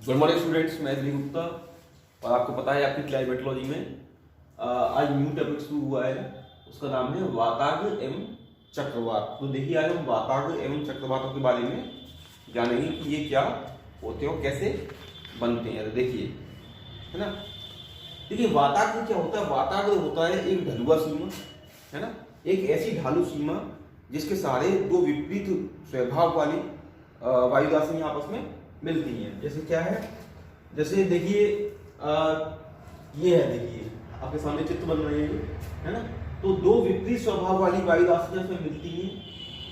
Good morning students, मैं S Gupta. और आपको पता है आपकी क्लाइमेटोलॉजी में आज न्यू टॉपिक शुरू हुआ है। उसका नाम है वाताग्र एवं चक्रवात। तो देखिए आज हम वाताग्र एवं चक्रवातों के बारे में जानेंगे कि ये क्या होते हैं और कैसे बनते हैं। तो देखिए, है ना, देखिए वाताग्र क्या होता है। वाताग्र होता है एक ढलुआ सीमा, है ना, एक ऐसी ढालू सीमा जिसके सहारे दो विपरीत स्वभाव वाली वायुदासियां आपस में मिलती हैं। जैसे क्या है, जैसे देखिए ये है, देखिए आपके सामने चित्र बन रहे हैं, है ना। तो दो विपरीत स्वभाव वाली वायुदासियां इसमें मिलती हैं,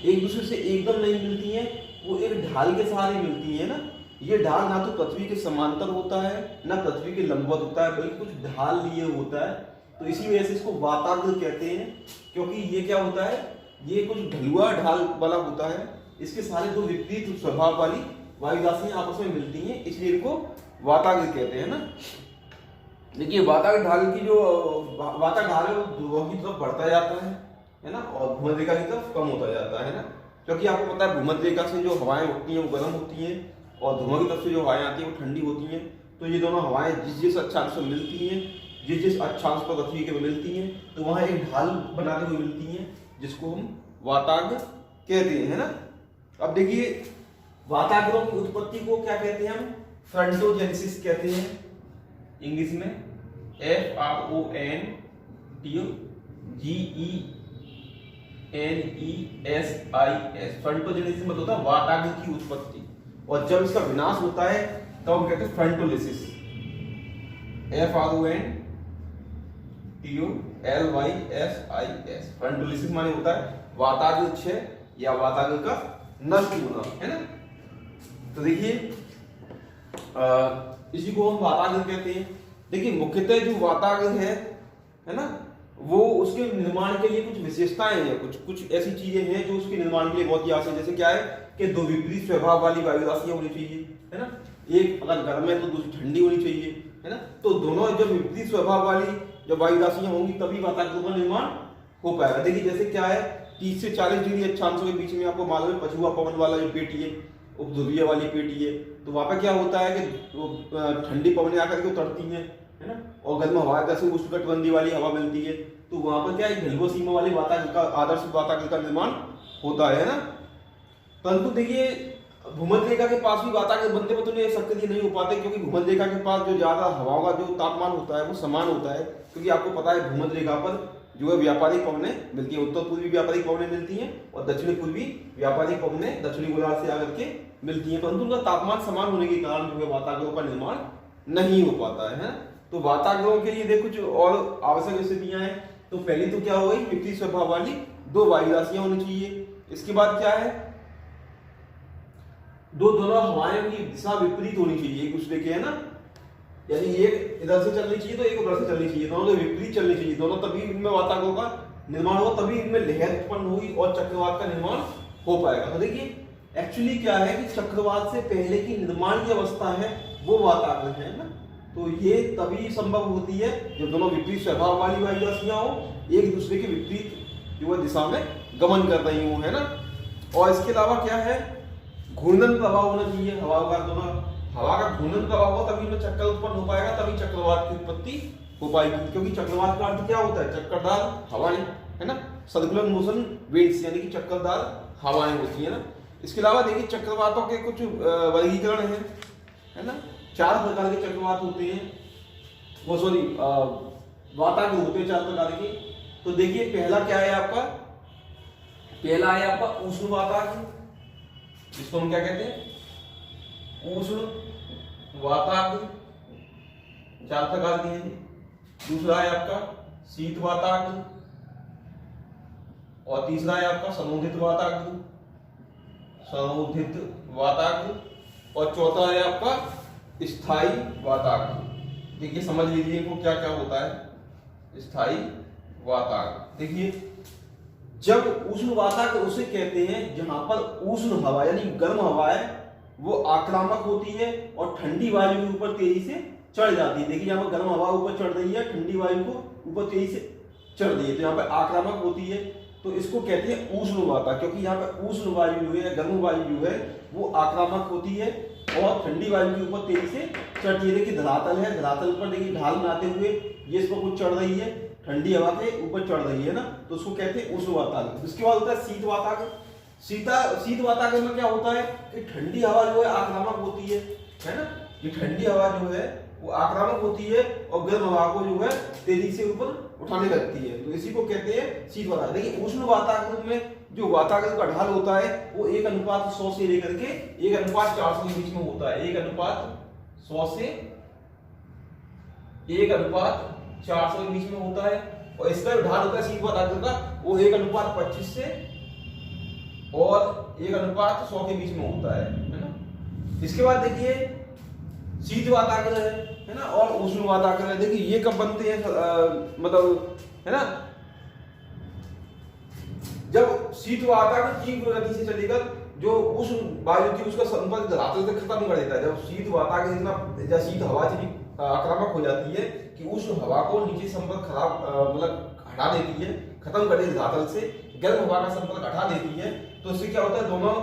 एक दूसरे से एकदम नहीं मिलती हैं, वो एक ढाल के सहारे मिलती हैं ना। ये ढाल ना तो पृथ्वी के समांतर होता है ना पृथ्वी के लंबवत होता है, बल्कि कुछ ढाल लिए होता है। तो इसी वजह से इसको वाताग्र कहते हैं, क्योंकि ये क्या होता है, ये कुछ ढलुआ ढाल वाला होता है। इसके सहारे दो विपरीत स्वभाव वाली वायुदासियां आपस में मिलती हैं, इसलिए इनको वाताग्र कहते हैं ना। देखिए वाताग्र ढाल की जो वाताग्र ढाल है वो ध्रुवों की तरफ बढ़ता जाता है ना, और भूमध्य रेखा की तरफ कम होता जाता है ना। क्योंकि आपको पता है भूमध्य रेखा से जो हवाएं उठती हैं वो गर्म होती हैं, और ध्रुवों की तरफ से जो हवाएं आती हैं वो ठंडी होती हैं। तो ये दोनों हवाएं जिस जिस अक्षांश पर मिलती हैं, जिस जिस अक्षांश पर पृथ्वी के मिलती हैं, तो वहां एक ढाल बनाते हुए मिलती हैं, जिसको हम वाताग्र कहते हैं, है ना। अब देखिए वाताग्रों की उत्पत्ति को क्या कहते हैं, हम फ्रंटोजेनेसिस कहते हैं इंग्लिश में, FRONTOGENESIS। फ्रंटोजेनेसिस मतलब होता है वाताग्र की उत्पत्ति, और जब इसका विनाश होता है तब हम कहते हैं फ्रंटोलिसिस। FRONTOLYSIS। फ्रंटोलिसिस माने होता है वाताग्र क्षय या वाताग्र का नष्ट होना, है ना। तो देखिए इसी को हम वाताग्र कहते हैं। देखिए मुख्यतः जो वाताग्र है ना, वो उसके निर्माण के लिए कुछ विशेषताएं हैं, कुछ ऐसी चीजें हैं जो उसके निर्माण के लिए बहुत ही आवश्यक। जैसे क्या है कि दो विपरीत स्वभाव वाली वायुदासियां होनी चाहिए, है ना। एक अगर गर्म है तो दूसरी ठंडी होनी चाहिए, है ना। तो दोनों जब विपरीत स्वभाव वाली जब वायुदासियां होंगी तभी वाताग्र का निर्माण हो पाएगा। देखिए जैसे क्या है, 30 से 40 डिग्री अक्षांशों के बीच में आपको मालूम है पछुआ पवन वाला जो पेटी है, उपध्रुवीय वाली पेटी है, तो वहां पर क्या होता है कि ठंडी पवनें आकर के उतरती हैं, है ना, और गर्म हवा जैसे उष्णकटिबंधीय वाली हवा मिलती है। तो वहां पर क्या है, ढलुआ सीमा वाले वाताग्र का, आदर्श वाताग्र का निर्माण होता है ना। परंतु देखिए भूमध्य रेखा के पास भी वाताग्र बनते में तो नहीं शक्ति नहीं हो पाते, क्योंकि भूमध्य रेखा के पास जो ज्यादा हवाओं का जो तापमान होता है वो समान होता है। क्योंकि आपको पता है भूमध्य रेखा पर जो है व्यापारिक पवनें मिलती है, उत्तर पूर्वी व्यापारिक पवनें मिलती हैं और दक्षिणी पूर्वी व्यापारिक पवनें दक्षिणी गोलार्ध से आकर के मिलती हैं। परंतु उनका तापमान समान होने के कारण जो है वाताग्रों का निर्माण नहीं हो पाता है। तो वाताग्रों के लिए देखो कुछ और आवश्यक स्थितियां हैं। तो पहली तो क्या हो गई, विपरीत स्वभाव वाली दो वायुदासियां होनी चाहिए। इसके बाद क्या है, दोनों हवाएं की दिशा विपरीत होनी चाहिए एक दूसरे के, है ना। यानी एक इधर से चलनी चाहिए तो एक उधर से चलनी चाहिए, दोनों तो विपरीत चलनी चाहिए, दोनों तभी इनमें वाताग्रों का निर्माण हो, तभी इनमें लहर उत्पन्न होगी और चक्रवात का निर्माण हो पाएगा। तो देखिए एक्चुअली क्या है कि चक्रवात से पहले की निर्माण की अवस्था है वो वाताग्र है ना। तो ये तभी संभव होती है जब दोनों विपरीत स्वभाव वाली वायुदासियां हो, एक दूसरे के विपरीत जो दिशा में गमन कर रही हो, है ना। और इसके अलावा क्या है, घूर्णन प्रभाव होना चाहिए हवा का, दोनों हवा का घूर्णन प्रभाव हो तभी इनमें चक्कर उत्पन्न हो पाएगा, तभी चक्रवात की उत्पत्ति हो पाएगी। क्योंकि चक्रवात का अर्थ क्या होता है, चक्करदार हवाएं, है ना, सर्कुलर मोशन विंड्स, यानी कि चक्करदार हवाएं होती है ना। इसके अलावा देखिए चक्रवातों के कुछ वर्गीकरण है ना। 4 प्रकार के चक्रवात होते हैं, वो सॉरी वाताग्र होते हैं 4 प्रकार के। तो देखिए पहला क्या है आपका, पहला है आपका उष्ण वाताग्र, जिसको हम क्या कहते हैं, उष्ण वाताग्र, 4 प्रकार के हैं। दूसरा है आपका शीत वाताग्र, और तीसरा है आपका समुद्रित वाताग्र, और चौथा है आपका स्थायी वाताग्र। देखिए समझ लीजिए इनको क्या क्या होता है स्थायी वाताग्र। देखिए जब उष्ण वाताग्र उसे कहते हैं जहां पर उष्ण हवा यानी गर्म हवाएं वो आक्रामक होती है और ठंडी वायु के ऊपर तेजी से चढ़ जाती है। देखिए यहाँ पर गर्म हवा ऊपर चढ़ रही है, ठंडी वायु को ऊपर तेजी से चढ़ रही है, तो यहाँ पर आक्रामक होती है। तो इसको कहते हैं उष्ण वाताक, क्योंकि यहाँ पे उष्ण वायु जो है, गर्म वायु जो है वो आक्रामक होती है और ठंडी वायु के ऊपर तेजी से चढ़ती है। देखिए धरातल है, धरातल पर देखिए ढाल बनाते हुए ये इस पर कुछ चढ़ रही है, ठंडी हवा के ऊपर चढ़ रही है ना, तो उसको कहते हैं उष्ण वाताक। इसके बाद होता है शीत वाताक। शीत वाताक में क्या होता है कि ठंडी हवा जो है आक्रामक होती है ना, ये ठंडी हवा जो है वो आक्रामक होती है और गर्म हवा को जो है तेजी से ऊपर उठाने लगती है, तो इसी को कहते हैं शीत वाताक। देखिए उष्ण वाताक में जो वातावरण का ढाल होता है वो 1:100 से लेकर के 1:400 के बीच में होता है। 1:100 से 1:400 के बीच में होता है। और इसका जो ढाल होता है शीत वाताक का वो 1:25 से और 1:100 के बीच में होता है ना। इसके बाद देखिए शीत वाताग्र है ना, और उष्ण वाताग्र है। देखिए ये कब बनते हैं, मतलब है ना, जब शीत वाताग्र तीव्र गति से चलेगा, जो उष्ण वायु थी उसका संपर्क धरातल से खत्म कर देता है। जब शीत वाताग्र इतना या शीत हवा इतनी आक्रामक हो जाती है कि उष्ण हवा को नीचे संपर्क खराब मतलब हटा देती है, खत्म कर देती है धरातल से, गर्म हवा का संपर्क हटा देती है, तो इससे क्या होता है दोनों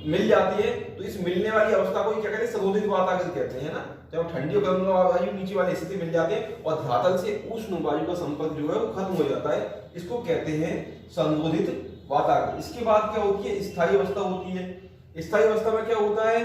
मिल जाती है। तो इस मिलने वाली अवस्था को क्या कहते हैं, संरोधित वाताग्र कहते हैं ना। जब ठंडी और गर्म वायु नीचे वाले हिस्से से मिल जाते हैं और धरातल से उष्ण वायु का संपर्क जो है वो खत्म हो जाता है, इसको कहते हैं संरोधित वाताग्र। इसके बाद क्या होती है, स्थायी अवस्था होती है। स्थायी अवस्था में क्या होता है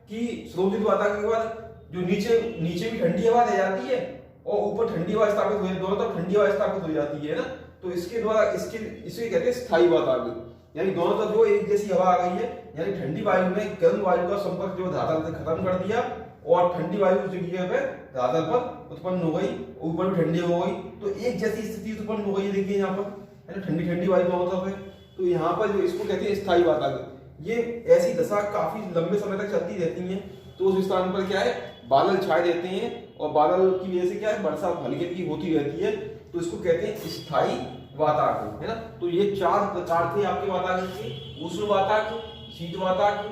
कि संरोधित वाताग्र के बाद जो नीचे भी ठंडी हवा रह जाती है और ऊपर ठंडी हवा स्थापित हो जाती है, दोनों तरफ ठंडी हवा स्थापित हो जाती है ना, तो इसके द्वारा इसे कहते हैं स्थायी वाताग्र। यानी दोनों तरफ जो एक जैसी हवा आ गई है, यानी ठंडी वायु ने गर्म वायु का संपर्क जो धरातल से खत्म कर दिया और ठंडी वायु उस जगह पे धरातल पर उत्पन्न हो गई, ऊपर भी ठंडी हो गई, तो एक जैसी स्थिति उत्पन्न हो गई। देखिए यहाँ पर है ना, ठंडी ठंडी वायु दोनों तरफ है, तो यहाँ पर जो इसको कहते हैं स्थायी वाताग्र। ये ऐसी दशा काफी लंबे समय तक चलती रहती है। तो उस स्थान पर क्या है, बादल छाए रहते हैं और बादल की वजह से क्या है, वर्षा हल्की हल्की होती रहती है, तो इसको कहते हैं स्थायी वाताग्र, है ना। तो ये 4 प्रकार थे आपके वाताग्र के, उष्ण वाताग्र, शीत वाताग्र,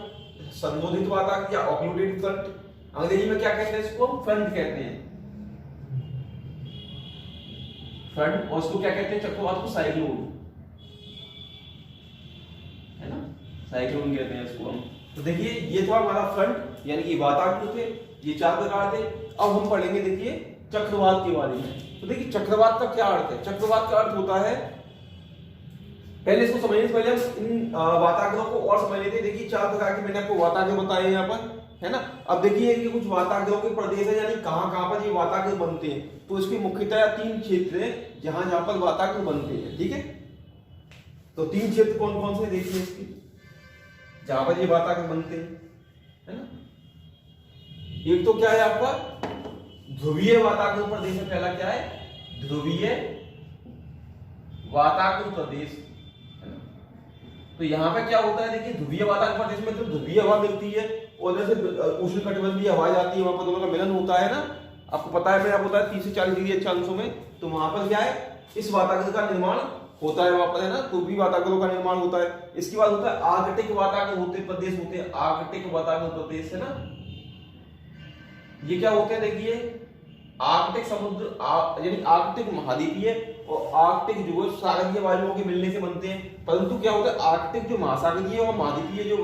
संरोधित वाताग्र या ऑक्लूडेड फ्रंट। अंग्रेजी में क्या कहते हैं, इसको फ्रंट कहते हैं, फ्रंट। और इसको क्या कहते हैं, चक्रवात को साइक्लोन, है ना, साइक्लोन कहते हैं इसको हम। तो देखिए ये था हमारा फ्रंट यानी कि वाताग्र थे, ये 4 प्रकार थे। अब हम पढ़ेंगे देखिए चक्रवात के बारे में। तो देखिए चक्रवात का क्या अर्थ है। चक्रवात का अर्थ होता है, पहले इसको समझने से पहले हम इन वाताग्रों को और समझ लेते हैं। देखिए 4 प्रकार के मैंने आपको वाताग्र बताए यहाँ पर, है ना। अब देखिए कि कुछ वाताग्रों के प्रदेश है, यानी कहाँ पर ये वाताग्र बनते हैं। तो इसके मुख्यतः 3 क्षेत्र हैं जहां पर वाताग्र बनते हैं, ठीक है। तो 3 क्षेत्र कौन कौन से देखिए इसकी, जहां पर ये वाताग्र बनते हैं, है ना। एक तो क्या है आपका ध्रुवीय वाताग्र प्रदेश है। पहला क्या है, ध्रुवीय वाताग्र प्रदेश, है ना। तो यहाँ पे क्या होता है, देखिए ध्रुवीय वाताग्र प्रदेश में तो ध्रुवीय हवा मिलती है और जैसे उष्णकटिबंधीय हवा जाती है, वहां पर दोनों का मिलन होता है ना। आपको पता है, मैं आपको बताया 30 से 40 डिग्री अक्षांशों में, तो वहां पर क्या है, इस वाताग्र का निर्माण होता है वहां पर, है ना। तो भी वाताग्रों का निर्माण होता है। इसके बाद होता है आर्कटिक वाताग्र होते प्रदेश होते हैं, आर्कटिक वाताग्र प्रदेश, है ना। ये क्या होते हैं, देखिए आर्कटिक समुद्र यानी आर्कटिक महाद्वीपीय और आर्कटिक जो सागरीय वायुओं के मिलने से बनते हैं। परंतु क्या होता है, आर्कटिक जो महासागरीय और महाद्वीपीय जो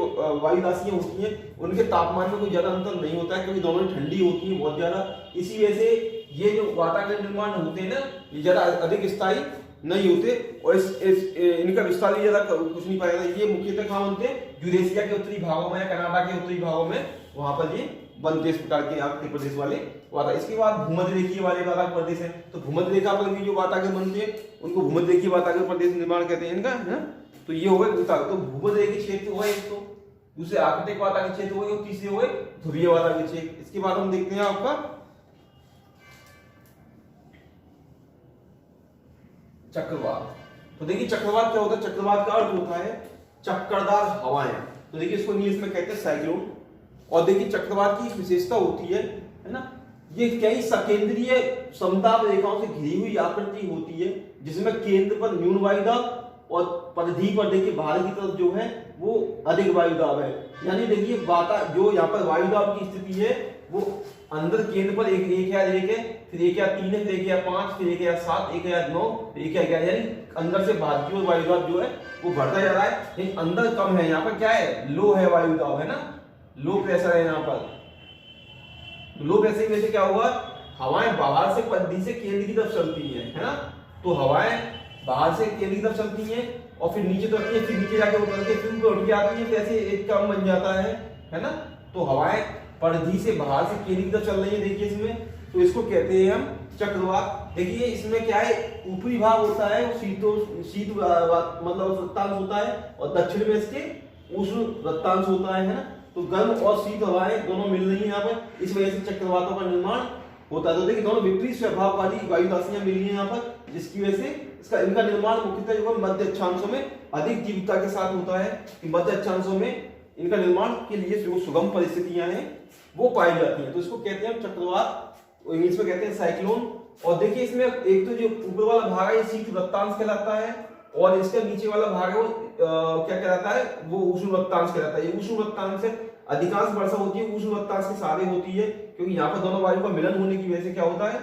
वायु राशियां होती हैं उनके तापमान में कोई ज्यादा अंतर नहीं होता है, क्योंकि दोनों ठंडी होती है बहुत ज्यादा। इसी वजह से ये जो वातावरण निर्माण होते हैं ना, ये ज्यादा अधिक स्थायी नहीं होते और इनका विस्तार भी ज्यादा कुछ नहीं पाया जाता। ये मुख्यतः कहाँ बनते हैं, यूरेशिया के उत्तरी भागों में या कनाडा के उत्तरी भागों में, वहां पर ये बनते इस प्रकार के आर्कटिक प्रदेश वाले वातावरण। इसके बाद भूमध्य रेखीय वाले वातावरण प्रदेश है। तो भूमध्य रेखा पर भी जो वातावरण बनते हैं उनको भूमध्य रेखीय वातावरण प्रदेश निर्माण कहते हैं इनका, है ना। तो ये हो गए तो भूमध्य रेखीय क्षेत्र हुए एक, तो दूसरे आर्कटिक वातावरण क्षेत्र हुए और तीसरे हुए ध्रुवीय वातावरण क्षेत्र। इसके बाद हम देखते हैं आपका चक्रवात। तो देखिए चक्रवात क्या होता है, चक्रवात का अर्थ होता है चक्करदार हवाएं। तो देखिए इसको इंग्लिश में कहते हैं साइक्लोन। और देखिए चक्रवात की विशेषता होती है ना, ये कई सकेंद्रीय समताप रेखाओं से घिरी हुई आकृति होती है, जिसमें केंद्र पर न्यून वायुदाब और परिधि पर देखिए बाहर की तरफ जो है वो अधिक वायुदाब है। यानी देखिए जो यहाँ पर वायुदाब की स्थिति है वो अंदर केंद्र पर 1,1 है, फिर 1,3 है, फिर 1,5, फिर 1,7, 1,9, 1,11, यानी अंदर से बाहर की ओर वायु दाब जो है वो बढ़ता जा रहा है, लेकिन अंदर कम है। यहाँ पर क्या है, लो है वायु दाब, है ना, लो प्रेशर है यहाँ पर। लो प्रेशर की वजह से क्या हुआ, हवाएं बाहर से पद्धति से केंद्र की तरफ चलती है ना, तो हवाएं बाहर से केंद्र की तरफ चलती हैं और फिर नीचे उतरती है, फिर नीचे जाके उतर के फिर ऊपर उठ के आती है, ऐसे एक क्रम बन जाता है ना। तो हवाएं परिधि से बाहर से केंद्र की तरफ चल रही है, देखिए इसमें, तो इसको कहते हैं हम चक्रवात। देखिए इसमें क्या है, ऊपरी भाग होता है वो शीत मतलब वृत्तांश होता है, और दक्षिण में इसके उष्ण वृत्तांश होता है ना। तो गर्म और शीत हवाएं दोनों मिल रही है यहाँ पर, इस वजह से चक्रवातों का निर्माण होता है। तो देखिए दोनों विपरीत स्वभाव वाली वायु राशियां मिली है यहाँ पर, जिसकी वजह से इनका निर्माण मुख्यतः जो मध्य अक्षांशों में अधिक तीव्रता के साथ होता है, कि मध्य अक्षांशों में इनका निर्माण के लिए जो सुगम परिस्थितियां हैं वो पाई जाती हैं। तो इसको कहते हैं चक्रवात, इंग्लिश में कहते हैं साइक्लोन। और देखिए इसमें एक तो जो ऊपर वाला भाग है ये शीत वृत्तांश कहलाता है, और इसका नीचे वाला भाग है वो क्या कहलाता है, वो उष्ण वृत्तांश कहलाता है। ये उष्ण वृत्तांश से अधिकांश वर्षा होती है उष्ण वृत्तांश के सहारे होती है, क्योंकि यहाँ पर दोनों वायु का मिलन होने की वजह से क्या होता है,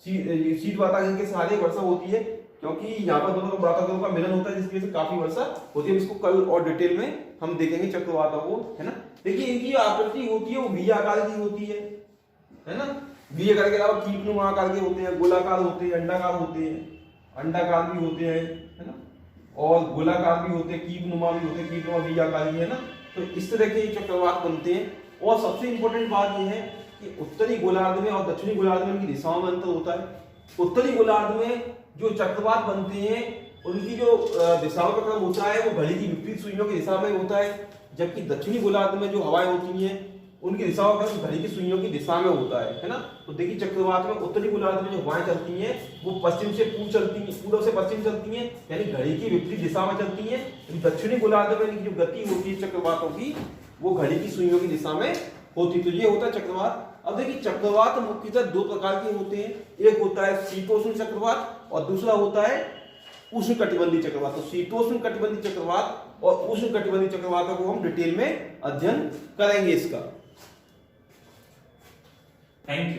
शीत वातावरण के सहारे वर्षा होती है, क्योंकि यहाँ पर दोनों वातावरणों का मिलन होता है, जिसकी वजह से काफी वर्षा होती है। इसको कल और डिटेल में हम देखेंगे चक्रवातों को, है ना। देखिए इनकी आकृति होती है वो वी आकार की होती है ना। वी आकार के अलावा कीटनुमा आकार के होते हैं, गोलाकार होते हैं, अंडाकार होते हैं, अंडाकार भी होते हैं, है ना, और गोलाकार भी होते हैं, कीटनुमा भी होते हैं, कीटनुमा वी आकार की, है ना। तो इस तरह के चक्रवात बनते हैं। और सबसे इंपॉर्टेंट बात यह है कि उत्तरी गोलार्ध में और दक्षिणी गोलार्ध में इनकी दिशाओं में अंतर होता है। उत्तरी गोलार्ध में जो चक्रवात बनते हैं उनकी जो दिशाओं का क्रम होता है वो घड़ी की विपरीत सुइयों की दिशा में होता है, जबकि दक्षिणी गोलार्ध में जो हवाएं होती हैं उनकी दिशाओं का क्रम घड़ी की सुइयों की दिशा में होता है ना। तो देखिए चक्रवात में उत्तरी गोलार्ध में जो हवाएं चलती हैं वो पश्चिम से पूर्व चलती हैं, पूर्व से पश्चिम चलती हैं, यानी घड़ी की विपरीत दिशा में चलती हैं। दक्षिणी गोलार्ध में इनकी जो गति होती है चक्रवातों की वो घड़ी की सुइयों की दिशा में होती है। तो ये होता है चक्रवात। अब देखिए चक्रवात मुख्यतः दो प्रकार के होते हैं, एक होता है शीतोष्ण चक्रवात और दूसरा होता है उष्ण कटिबंधीय चक्रवात। तो शीतोष्ण कटिबंधीय चक्रवात और उष्ण कटिबंधीय चक्रवातों को हम डिटेल में अध्ययन करेंगे इसका। Thank you.